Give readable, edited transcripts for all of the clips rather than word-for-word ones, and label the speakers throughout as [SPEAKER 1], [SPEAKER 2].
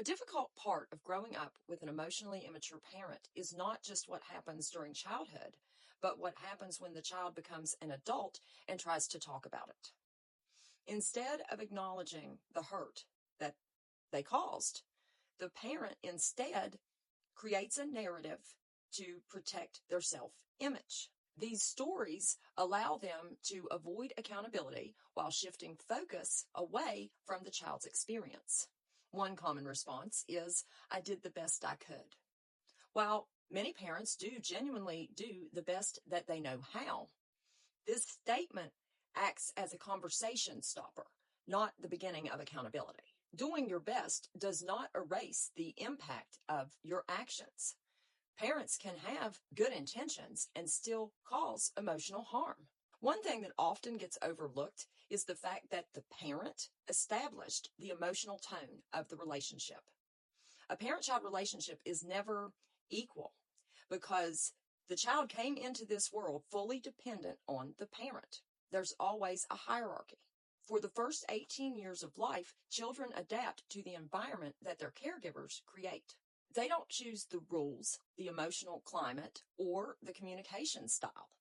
[SPEAKER 1] A difficult part of growing up with an emotionally immature parent is not just what happens during childhood, but what happens when the child becomes an adult and tries to talk about it. Instead of acknowledging the hurt that they caused, the parent instead creates a narrative to protect their self-image. These stories allow them to avoid accountability while shifting focus away from the child's experience. One common response is, "I did the best I could." While many parents do genuinely do the best that they know how, this statement acts as a conversation stopper, not the beginning of accountability. Doing your best does not erase the impact of your actions. Parents can have good intentions and still cause emotional harm. One thing that often gets overlooked is the fact that the parent established the emotional tone of the relationship. A parent-child relationship is never equal because the child came into this world fully dependent on the parent. There's always a hierarchy. For the first 18 years of life, children adapt to the environment that their caregivers create. They don't choose the rules, the emotional climate, or the communication style.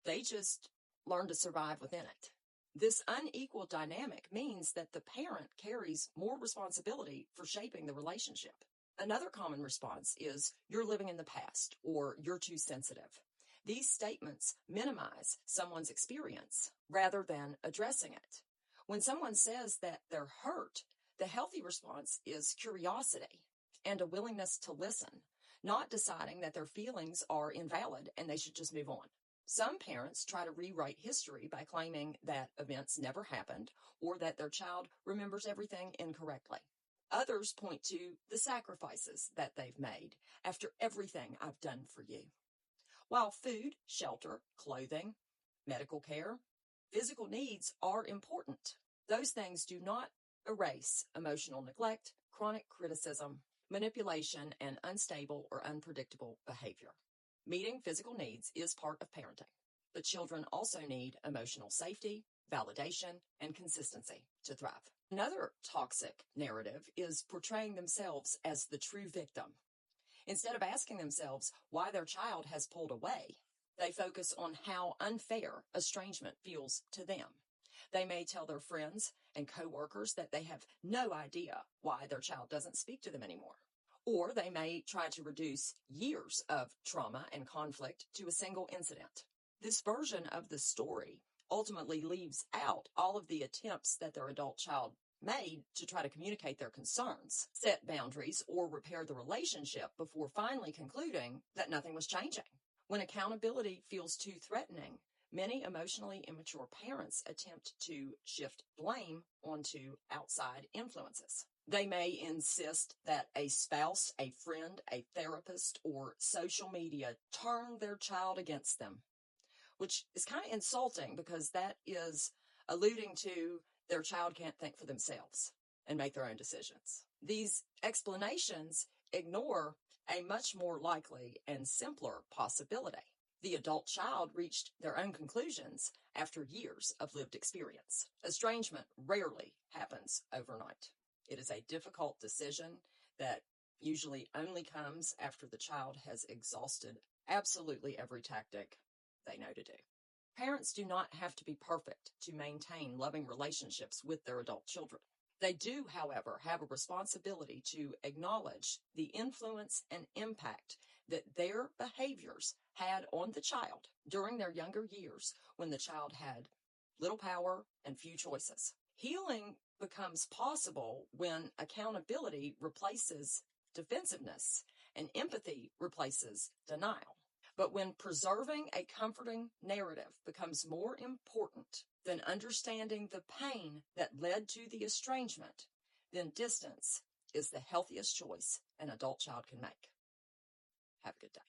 [SPEAKER 1] They just learn to survive within it. This unequal dynamic means that the parent carries more responsibility for shaping the relationship. Another common response is, "You're living in the past," or "You're too sensitive." These statements minimize someone's experience rather than addressing it. When someone says that they're hurt, the healthy response is curiosity and a willingness to listen, not deciding that their feelings are invalid and they should just move on. Some parents try to rewrite history by claiming that events never happened or that their child remembers everything incorrectly. Others point to the sacrifices that they've made after everything I've done for you. While food, shelter, clothing, medical care, physical needs are important, those things do not erase emotional neglect, chronic criticism, manipulation, and unstable or unpredictable behavior. Meeting physical needs is part of parenting, but children also need emotional safety, validation, and consistency to thrive. Another toxic narrative is portraying themselves as the true victim. Instead of asking themselves why their child has pulled away, they focus on how unfair estrangement feels to them. They may tell their friends and coworkers that they have no idea why their child doesn't speak to them anymore. Or they may try to reduce years of trauma and conflict to a single incident. This version of the story ultimately leaves out all of the attempts that their adult child made to try to communicate their concerns, set boundaries, or repair the relationship before finally concluding that nothing was changing. When accountability feels too threatening, many emotionally immature parents attempt to shift blame onto outside influences. They may insist that a spouse, a friend, a therapist, or social media turn their child against them, which is kind of insulting because that is alluding to their child can't think for themselves and make their own decisions. These explanations ignore a much more likely and simpler possibility. The adult child reached their own conclusions after years of lived experience. Estrangement rarely happens overnight. It is a difficult decision that usually only comes after the child has exhausted absolutely every tactic they know to do. Parents do not have to be perfect to maintain loving relationships with their adult children. They do, however, have a responsibility to acknowledge the influence and impact that their behaviors had on the child during their younger years when the child had little power and few choices. Healing becomes possible when accountability replaces defensiveness and empathy replaces denial. But when preserving a comforting narrative becomes more important than understanding the pain that led to the estrangement, then distance is the healthiest choice an adult child can make. Have a good day.